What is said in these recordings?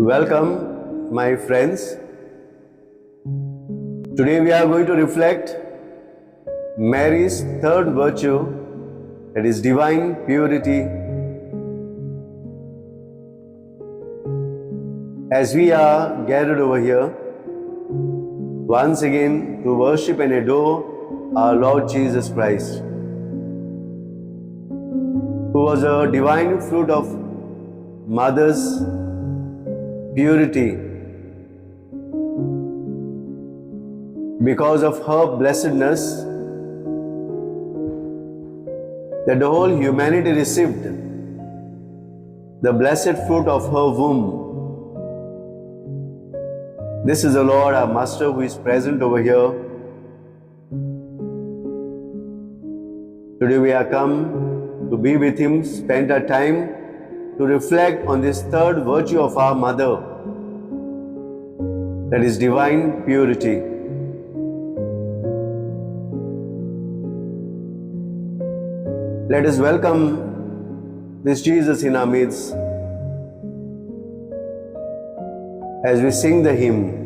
Welcome, my friends. Today we are going to reflect Mary's third virtue, that is divine purity. As we are gathered over here, once again to worship and adore our Lord Jesus Christ, who was a divine fruit of mother's purity. Because of her blessedness, that the whole humanity received the blessed fruit of her womb. This is the Lord, our Master, who is present over here. Today we are come to be with Him, spend our time to reflect on this third virtue of our Mother, that is divine purity. Let us welcome this Jesus in our midst as we sing the hymn.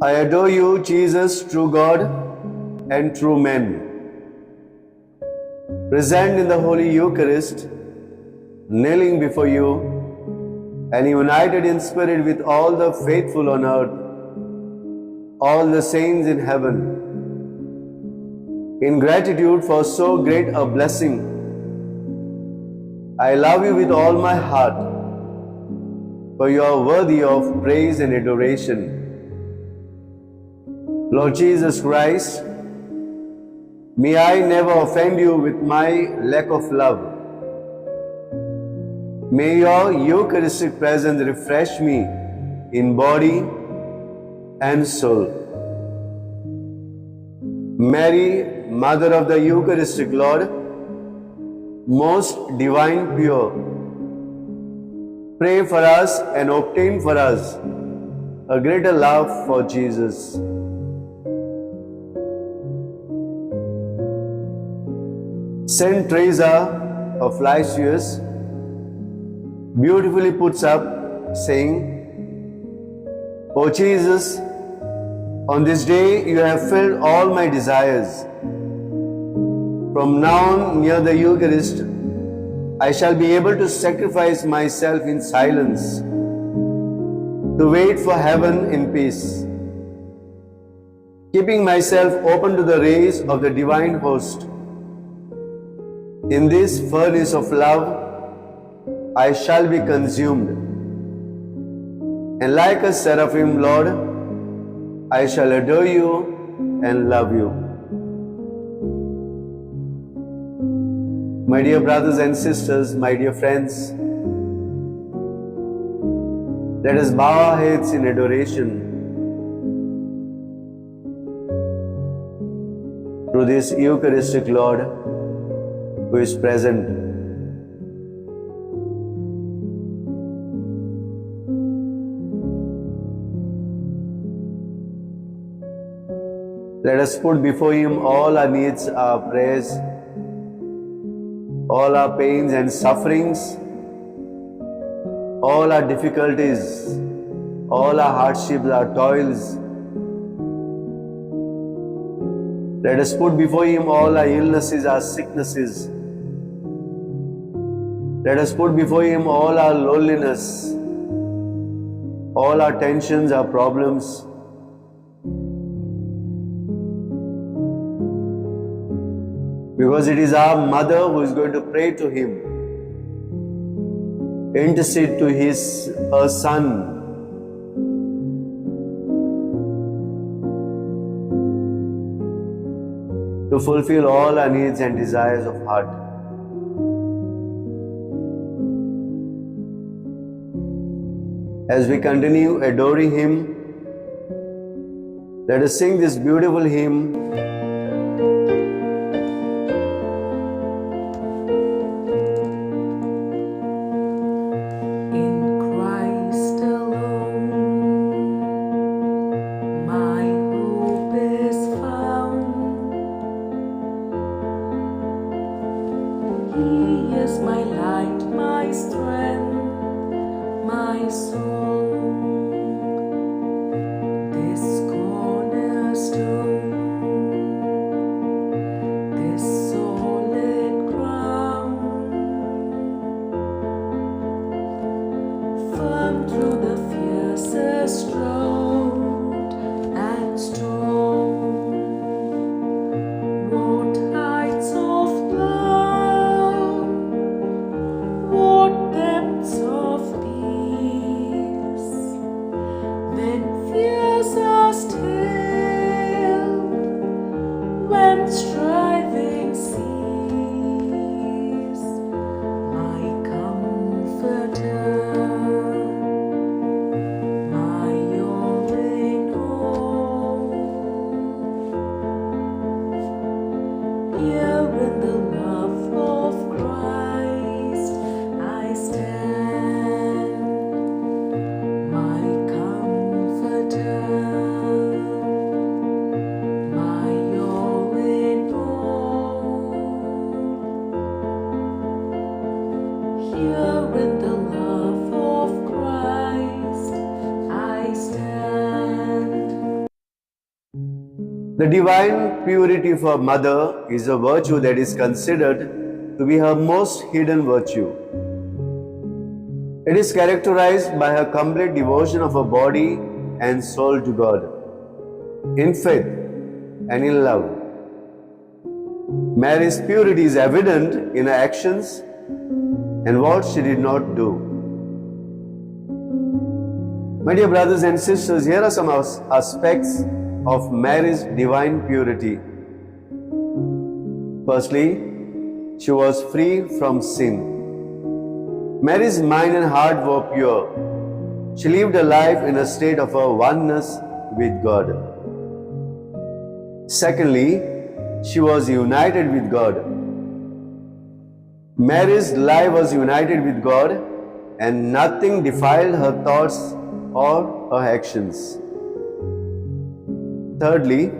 I adore you, Jesus, true God and true man. Present in the Holy Eucharist, kneeling before you, and united in spirit with all the faithful on earth, all the saints in heaven. In gratitude for so great a blessing, I love you with all my heart, for you are worthy of praise and adoration. Lord Jesus Christ, may I never offend you with my lack of love. May your Eucharistic presence refresh me in body and soul. Mary, Mother of the Eucharistic Lord, most divine pure, pray for us and obtain for us a greater love for Jesus. Saint Teresa of Lisieux beautifully puts up saying, O Jesus, on this day you have filled all my desires. From now on, near the Eucharist, I shall be able to sacrifice myself in silence, to wait for heaven in peace, keeping myself open to the rays of the divine host. In this furnace of love, I shall be consumed, and like a seraphim, Lord, I shall adore you and love you. My dear brothers and sisters, my dear friends, let us bow our heads in adoration through this Eucharistic Lord who is present. Let us put before Him all our needs, our prayers, all our pains and sufferings, all our difficulties, all our hardships, our toils. Let us put before Him all our illnesses, our sicknesses. Let us put before Him all our loneliness, all our tensions, our problems. Because it is our mother who is going to pray to Him, intercede to her Son. To fulfill all our needs and desires of heart. As we continue adoring Him, let us sing this beautiful hymn. The divine purity of a mother is a virtue that is considered to be her most hidden virtue. It is characterized by her complete devotion of her body and soul to God, in faith and in love. Mary's purity is evident in her actions and what she did not do. My dear brothers and sisters, here are some aspects of Mary's divine purity. Firstly, she was free from sin. Mary's mind and heart were pure. She lived a life in a state of a oneness with God. Secondly, she was united with God. Mary's life was united with God, and nothing defiled her thoughts or her actions. Thirdly,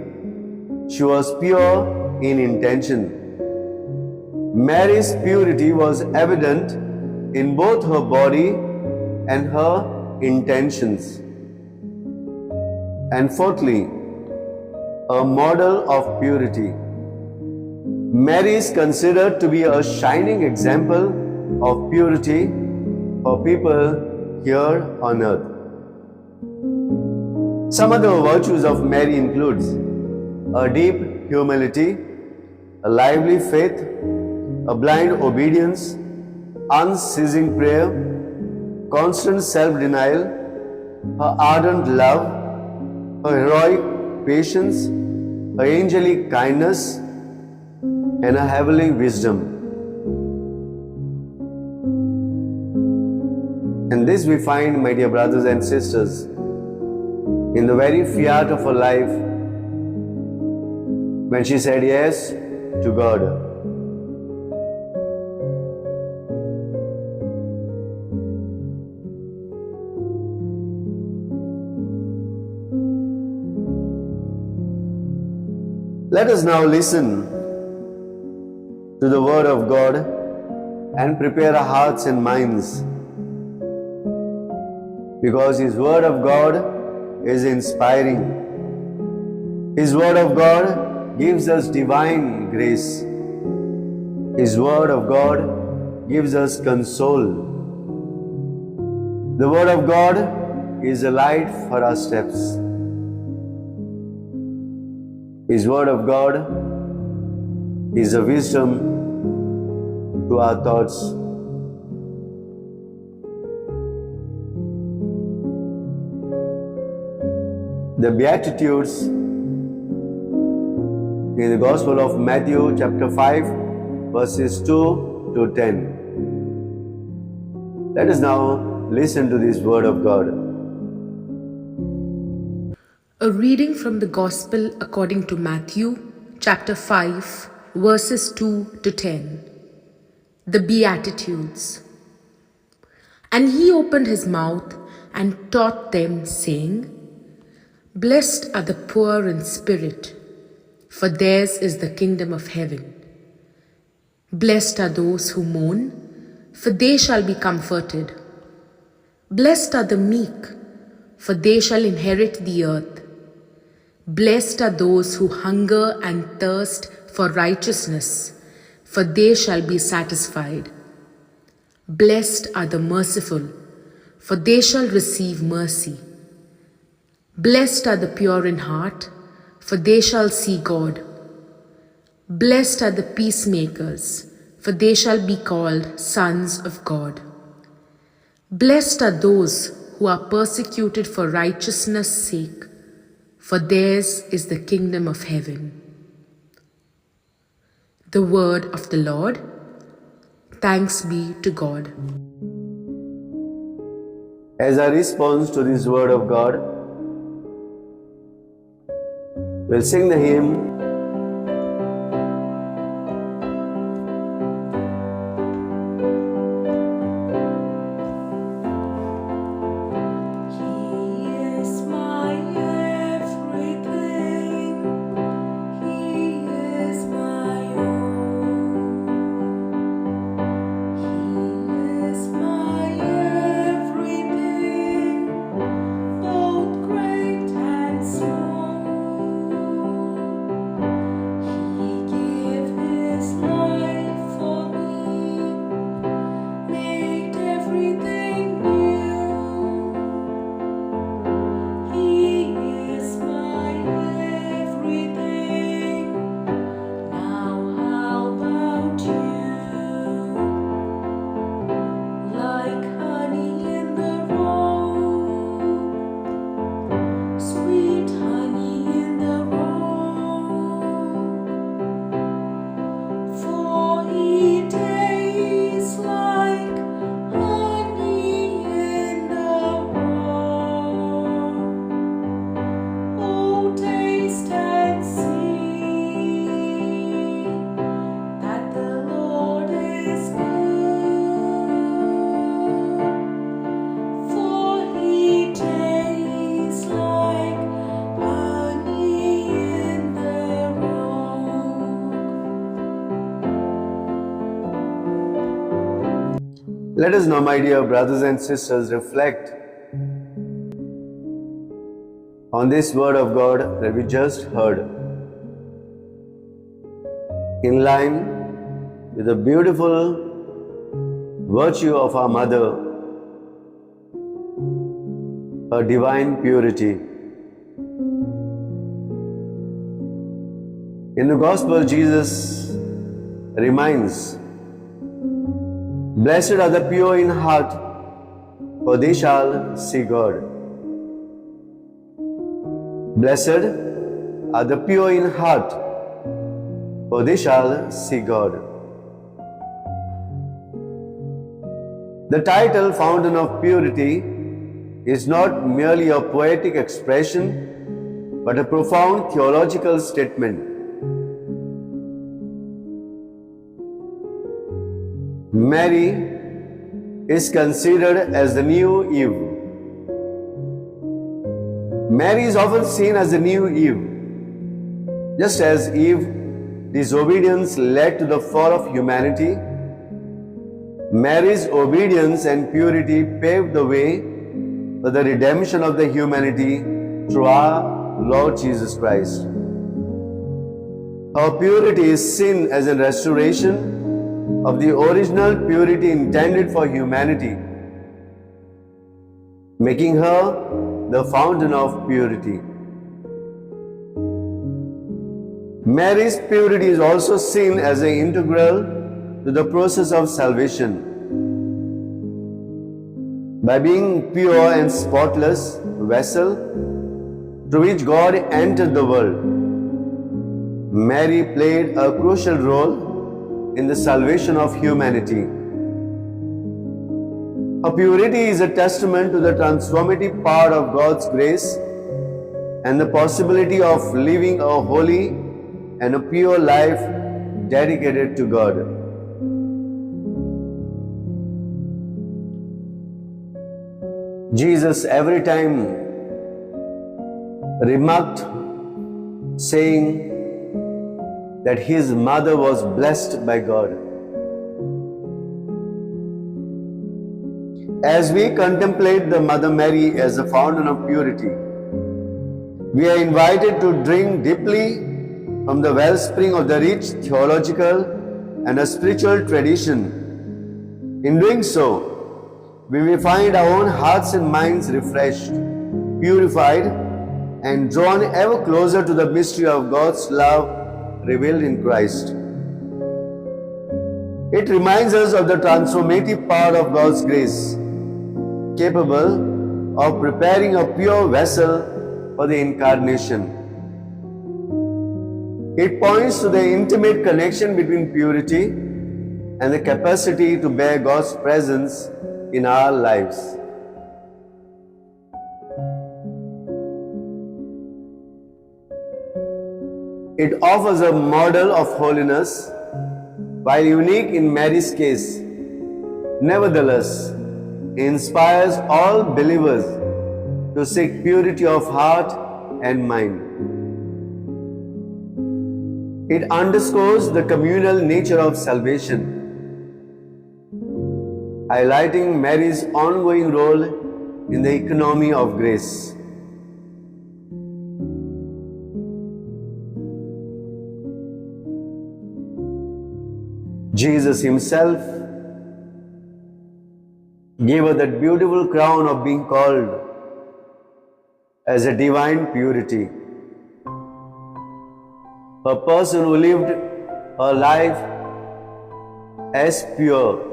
she was pure in intention. Mary's purity was evident in both her body and her intentions. And fourthly, a model of purity. Mary is considered to be a shining example of purity for people here on earth. Some other virtues of Mary includes a deep humility, a lively faith, a blind obedience, unceasing prayer, constant self-denial, her ardent love, her heroic patience, her angelic kindness, and her heavenly wisdom. And this we find, my dear brothers and sisters, in the very fiat of her life, when she said yes to God. Let us now listen to the Word of God and prepare our hearts and minds, because His Word of God is inspiring. His Word of God gives us divine grace. His Word of God gives us console. The Word of God is a light for our steps. His Word of God is a wisdom to our thoughts. The Beatitudes in the Gospel of Matthew chapter 5 verses 2 to 10. Let us now listen to this Word of God. A reading from the Gospel according to Matthew chapter 5 verses 2 to 10. The Beatitudes. And he opened his mouth and taught them, saying, Blessed are the poor in spirit, for theirs is the kingdom of heaven. Blessed are those who mourn, for they shall be comforted. Blessed are the meek, for they shall inherit the earth. Blessed are those who hunger and thirst for righteousness, for they shall be satisfied. Blessed are the merciful, for they shall receive mercy. Blessed are the pure in heart, for they shall see God. Blessed are the peacemakers, for they shall be called sons of God. Blessed are those who are persecuted for righteousness' sake, for theirs is the kingdom of heaven. The word of the Lord. Thanks be to God. As a response to this Word of God, we'll sing the hymn, let us now, my dear brothers and sisters, reflect on this Word of God that we just heard, in line with the beautiful virtue of our Mother, her divine purity. In the Gospel, Jesus reminds, Blessed are the pure in heart, for they shall see God. Blessed are the pure in heart, for they shall see God. The title Fountain of Purity is not merely a poetic expression, but a profound theological statement. Mary is considered as the new Eve. Mary is often seen as the new Eve. Just as Eve's disobedience led to the fall of humanity, Mary's obedience and purity paved the way for the redemption of the humanity through our Lord Jesus Christ. Her purity is seen as a restoration of the original purity intended for humanity, making her the fountain of purity. Mary's purity is also seen as an integral to the process of salvation. By being pure and spotless vessel through which God entered the world, Mary played a crucial role in the salvation of humanity. Her purity is a testament to the transformative power of God's grace and the possibility of living a holy and a pure life dedicated to God. Jesus every time remarked, saying that his mother was blessed by God. As we contemplate the Mother Mary as the fountain of purity, we are invited to drink deeply from the wellspring of the rich theological and a spiritual tradition. In doing so, we will find our own hearts and minds refreshed, purified, and drawn ever closer to the mystery of God's love revealed in Christ. It reminds us of the transformative power of God's grace, capable of preparing a pure vessel for the incarnation. It points to the intimate connection between purity and the capacity to bear God's presence in our lives. It offers a model of holiness, while unique in Mary's case. Nevertheless, it inspires all believers to seek purity of heart and mind. It underscores the communal nature of salvation, highlighting Mary's ongoing role in the economy of grace. Jesus himself gave her that beautiful crown of being called as a divine purity. A person who lived her life as pure,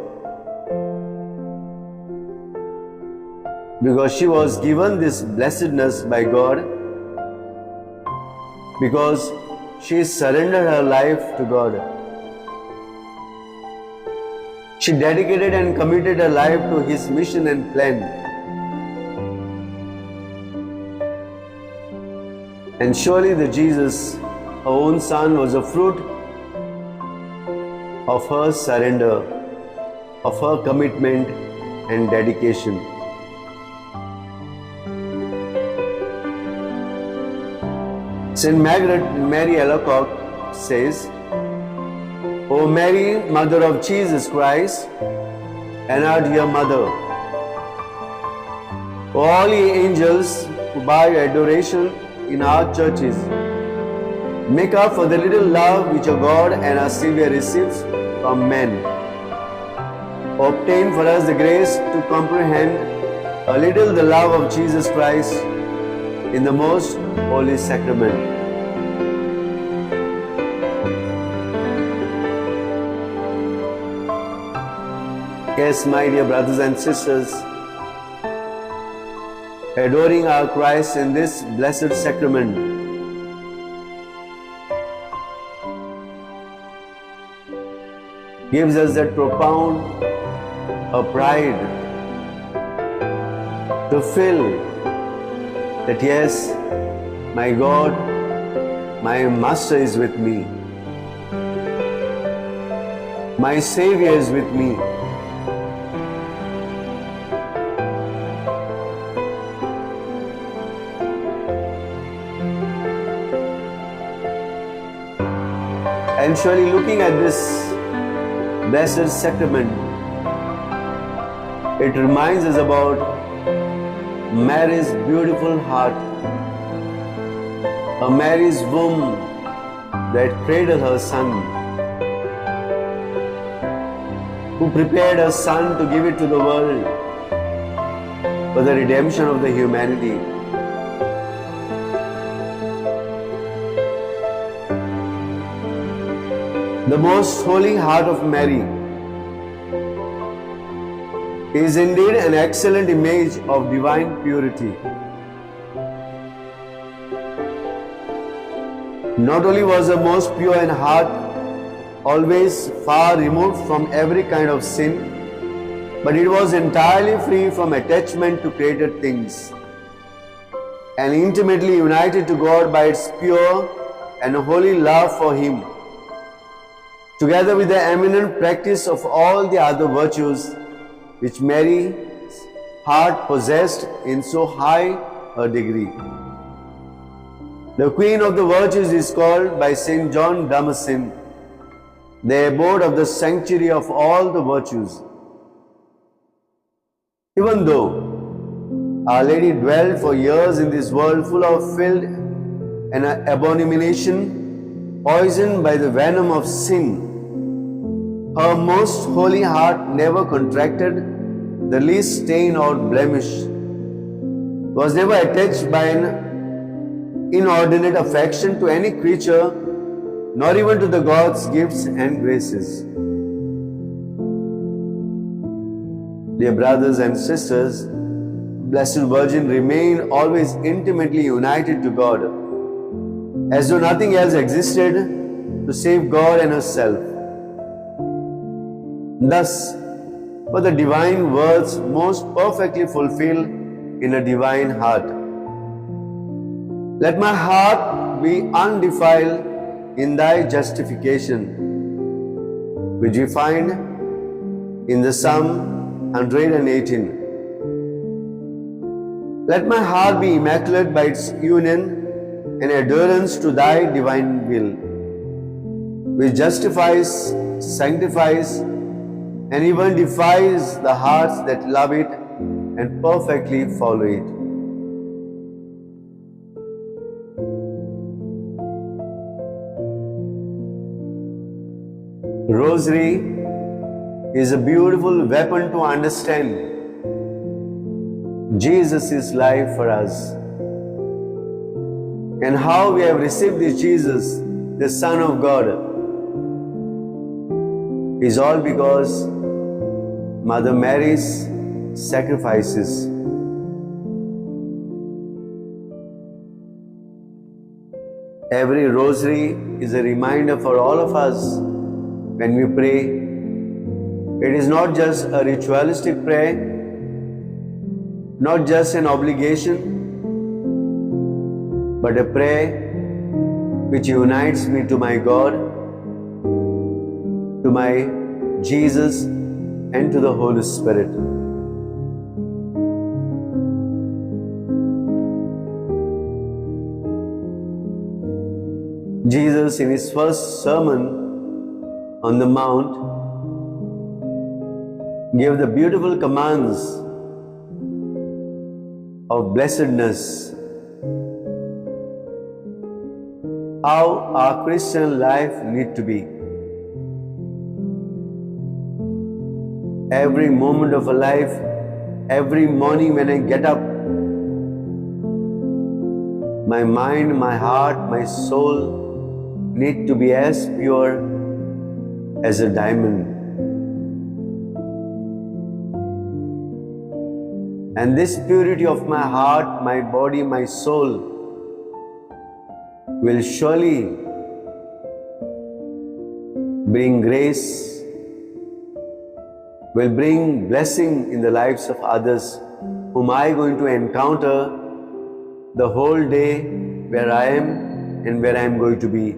because she was given this blessedness by God, because she surrendered her life to God. She dedicated and committed her life to His mission and plan. And surely the Jesus, her own Son, was a fruit of her surrender, of her commitment and dedication. Saint Margaret Mary Alacoque says, O Mary, Mother of Jesus Christ, and our dear Mother, O all ye angels who bow adoration in our churches, make up for the little love which our God and our Savior receives from men. Obtain for us the grace to comprehend a little the love of Jesus Christ in the most holy sacrament. Yes, my dear brothers and sisters, adoring our Christ in this blessed sacrament, gives us that profound pride to feel that yes, my God, my Master is with me. My Savior is with me. And surely looking at this blessed sacrament, it reminds us about Mary's beautiful heart, a Mary's womb that cradled her son, who prepared her son to give it to the world for the redemption of the humanity. The most holy heart of Mary is indeed an excellent image of divine purity. Not only was her most pure in heart, always far removed from every kind of sin, but it was entirely free from attachment to created things and intimately united to God by its pure and holy love for Him, together with the eminent practice of all the other virtues which Mary's heart possessed in so high a degree. The Queen of the Virtues is called by St. John Damascene the abode of the sanctuary of all the virtues. Even though Our Lady dwelled for years in this world full of filth and abomination, poisoned by the venom of sin, her most holy heart never contracted the least stain or blemish, was never attached by an inordinate affection to any creature, nor even to the God's gifts and graces. Dear brothers and sisters, Blessed Virgin remained always intimately united to God, as though nothing else existed to save God and herself. Thus, were the divine words most perfectly fulfilled in a divine heart. Let my heart be undefiled in thy justification, which we find in the Psalm 118. Let my heart be immaculate by its union and adherence to thy divine will, which justifies, sanctifies, and even defies the hearts that love it and perfectly follow it. Rosary is a beautiful weapon to understand Jesus' life for us and how we have received this Jesus, the Son of God, is all because Mother Mary's sacrifices. Every rosary is a reminder for all of us when we pray. It is not just a ritualistic prayer, not just an obligation, but a prayer which unites me to my God, to my Jesus, and to the Holy Spirit. Jesus, in his first sermon on the Mount, gave the beautiful commands of blessedness, how our Christian life need to be. Every moment of a life, every morning when I get up, my mind, my heart, my soul need to be as pure as a diamond. And this purity of my heart, my body, my soul will surely bring grace, will bring blessing in the lives of others whom I am going to encounter the whole day where I am and where I am going to be.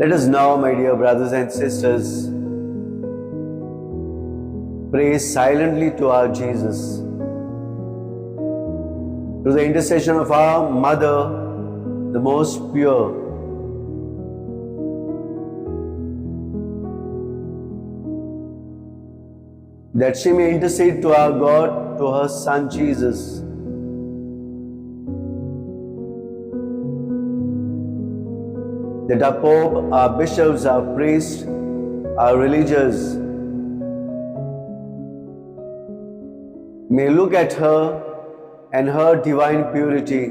Let us now, my dear brothers and sisters, pray silently to our Jesus. Through the intercession of our Mother, the most pure, that she may intercede to our God, to her Son Jesus. That our Pope, our bishops, our priests, our religious may look at her and her divine purity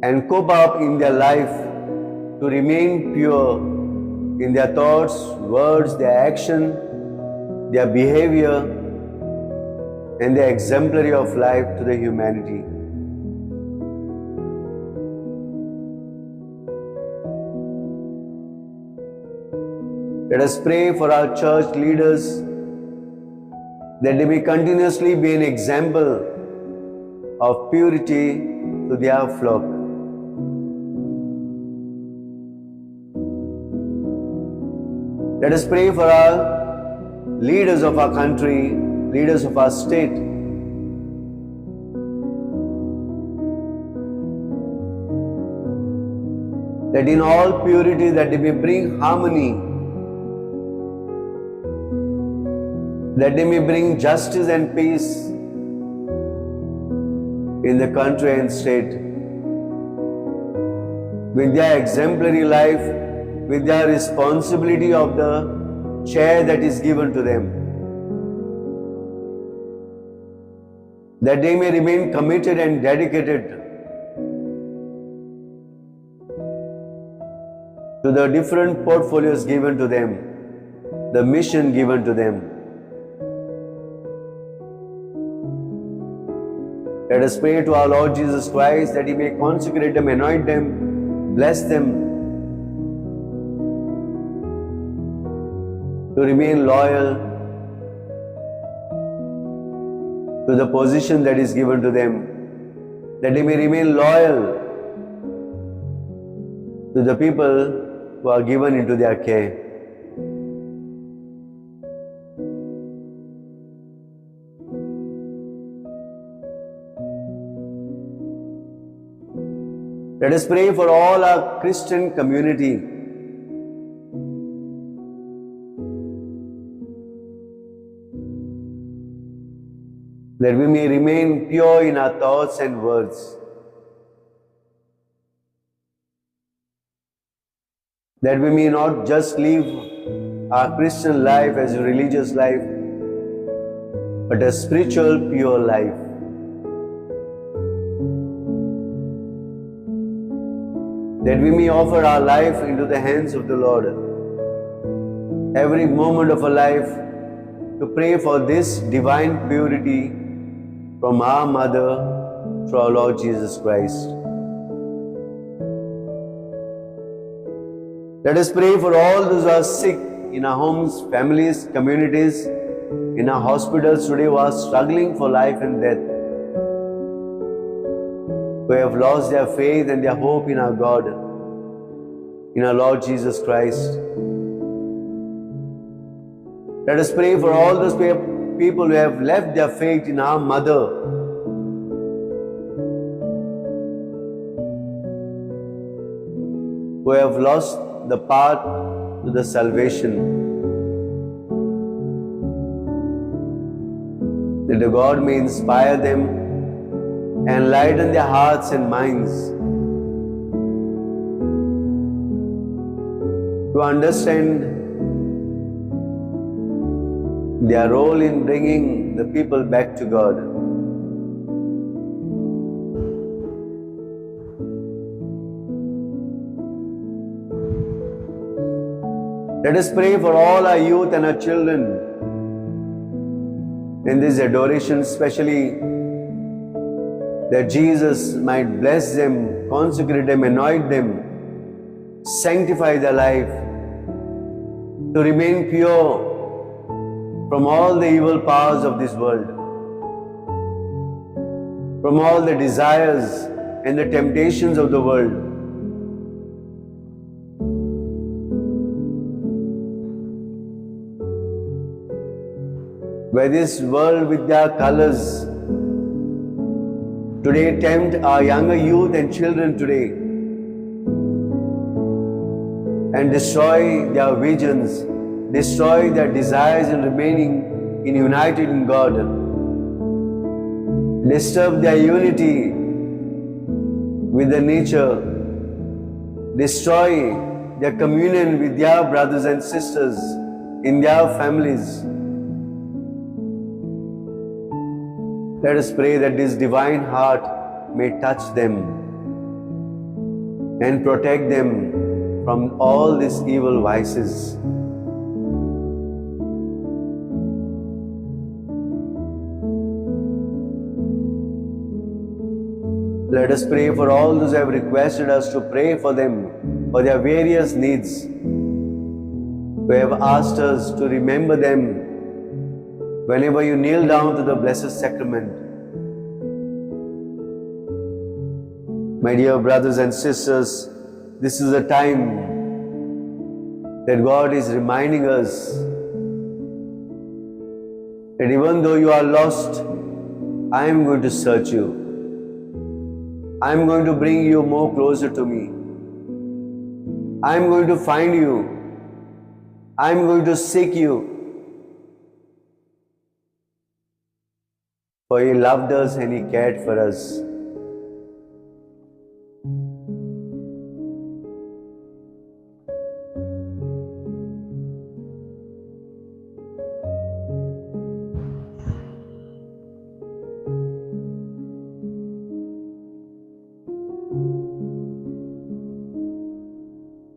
and cope up in their life to remain pure in their thoughts, words, their action, their behavior, and their exemplary of life to the humanity. Let us pray for our church leaders that they may continuously be an example of purity to their flock. Let us pray for our leaders of our country, leaders of our state. That in all purity that they may bring harmony, that they may bring justice and peace in the country and state. With their exemplary life, with their responsibility of the chair that is given to them, that they may remain committed and dedicated to the different portfolios given to them, the mission given to them. Let us pray to our Lord Jesus Christ that He may consecrate them, anoint them, bless them, to remain loyal to the position that is given to them, that they may remain loyal to the people who are given into their care. Let us pray for all our Christian community. That we may remain pure in our thoughts and words. That we may not just live our Christian life as a religious life, but a spiritual, pure life. That we may offer our life into the hands of the Lord. Every moment of our life to pray for this divine purity from our Mother through our Lord Jesus Christ. Let us pray for all those who are sick in our homes, families, communities, in our hospitals today who are struggling for life and death, who have lost their faith and their hope in our God, in our Lord Jesus Christ. Let us pray for all those people who have left their faith in our Mother, who have lost the path to the salvation. That the God may inspire them and lighten their hearts and minds to understand their role in bringing the people back to God. Let us pray for all our youth and our children in this adoration, especially that Jesus might bless them, consecrate them, anoint them, sanctify their life to remain pure from all the evil powers of this world, from all the desires and the temptations of the world, where this world with their colors today tempt our younger youth and children today and destroy their visions, destroy their desires in remaining united in God, disturb their unity with the nature, destroy their communion with their brothers and sisters in their families. Let us pray that this divine heart may touch them and protect them from all these evil vices. Let us pray for all those who have requested us to pray for them, for their various needs, who have asked us to remember them whenever you kneel down to the Blessed Sacrament. My dear brothers and sisters, this is a time that God is reminding us that even though you are lost, I am going to search you. I am going to bring you more closer to me. I am going to find you. I am going to seek you. For He loved us and He cared for us.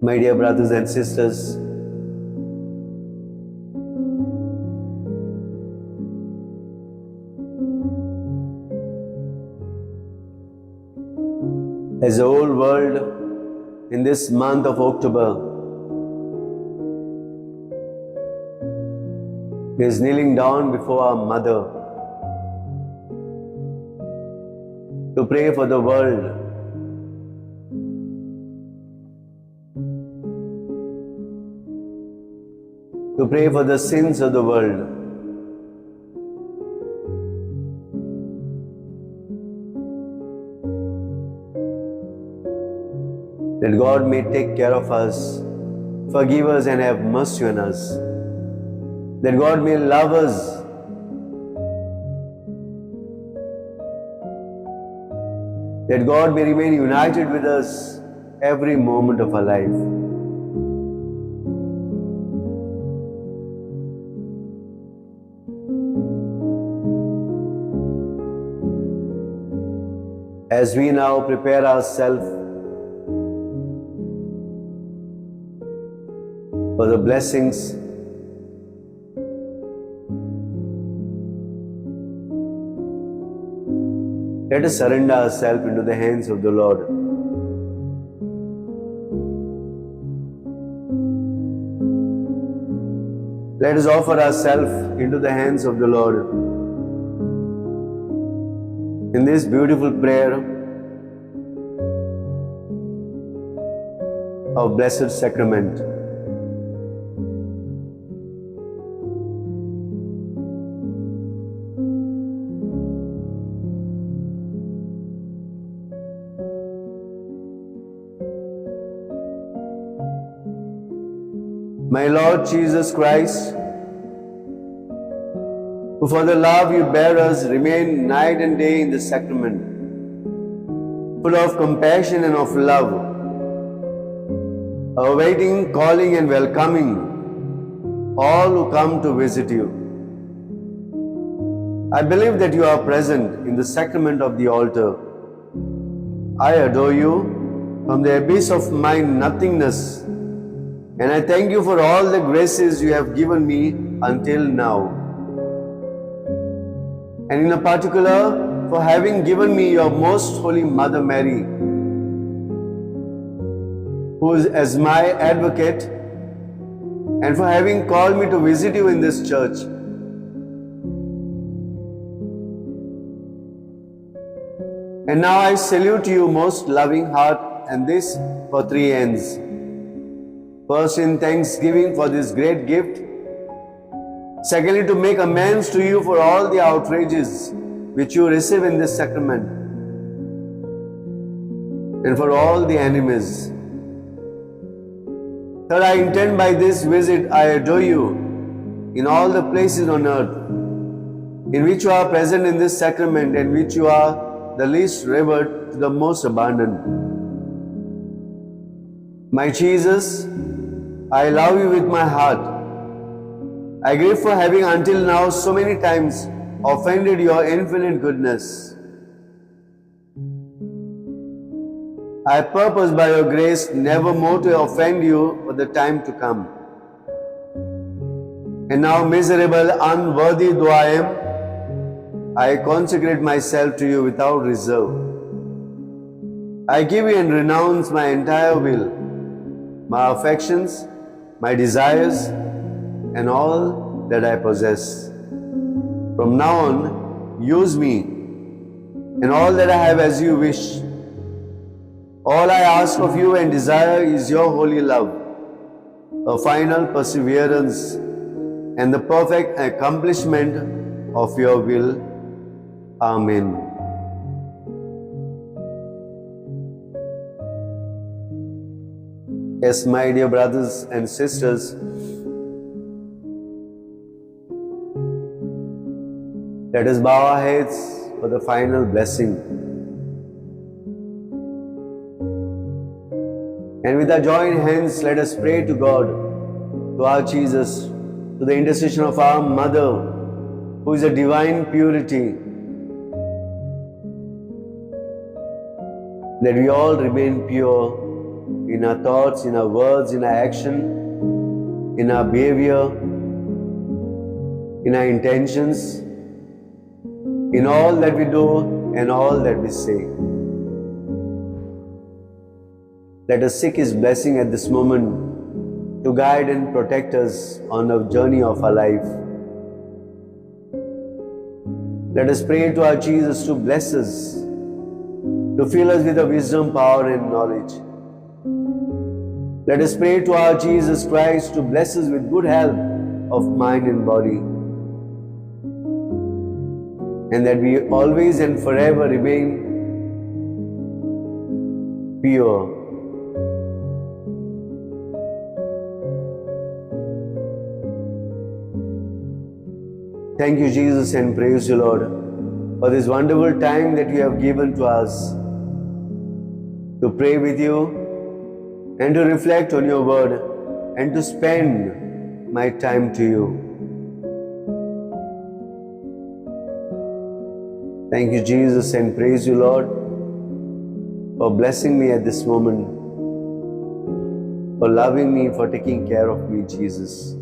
My dear brothers and sisters, as the whole world in this month of October is kneeling down before our Mother to pray for the world, to pray for the sins of the world. That God may take care of us, forgive us and have mercy on us. That God may love us. That God may remain united with us every moment of our life. As we now prepare ourselves for the blessings, let us surrender ourselves into the hands of the Lord. Let us offer ourselves into the hands of the Lord in this beautiful prayer of Blessed Sacrament. My Lord Jesus Christ, who for the love you bear us remain night and day in the sacrament, full of compassion and of love, awaiting, calling and welcoming all who come to visit you. I believe that you are present in the sacrament of the altar. I adore you from the abyss of my nothingness, and I thank you for all the graces you have given me until now. And in particular, for having given me your most holy Mother Mary, who is as my advocate, and for having called me to visit you in this church. And now I salute you, most loving heart, and this for three ends. First, in thanksgiving for this great gift, Secondly, to make amends to you for all the outrages which you receive in this sacrament and for all the enemies. Third, I intend by this visit, I adore you in all the places on earth in which you are present in this sacrament and which you are the least revered to the most abundant. My Jesus, I love you with my heart. I grieve for having until now so many times offended your infinite goodness. I purpose by your grace never more to offend you for the time to come. And now, miserable, unworthy though I am, I consecrate myself to you without reserve. I give you and renounce my entire will, my affections, my desires, and all that I possess. From now on, use me and all that I have as you wish. All I ask of you and desire is your holy love, a final perseverance, and the perfect accomplishment of your will. Amen. Yes, my dear brothers and sisters, let us bow our heads for the final blessing. And with our joined hands, let us pray to God, to our Jesus, to the intercession of our Mother, who is a divine purity, that we all remain pure in our thoughts, in our words, in our action, in our behavior, in our intentions, in all that we do and all that we say. Let us seek His blessing at this moment to guide and protect us on the journey of our life. Let us pray to our Jesus to bless us, to fill us with the wisdom, power and knowledge. Let us pray to our Jesus Christ to bless us with good health of mind and body, and that we always and forever remain pure. Thank you, Jesus, and praise you, Lord, for this wonderful time that you have given to us to pray with you and to reflect on your word and to spend my time to you. Thank you, Jesus, and praise you, Lord, for blessing me at this moment, for loving me, for taking care of me, Jesus.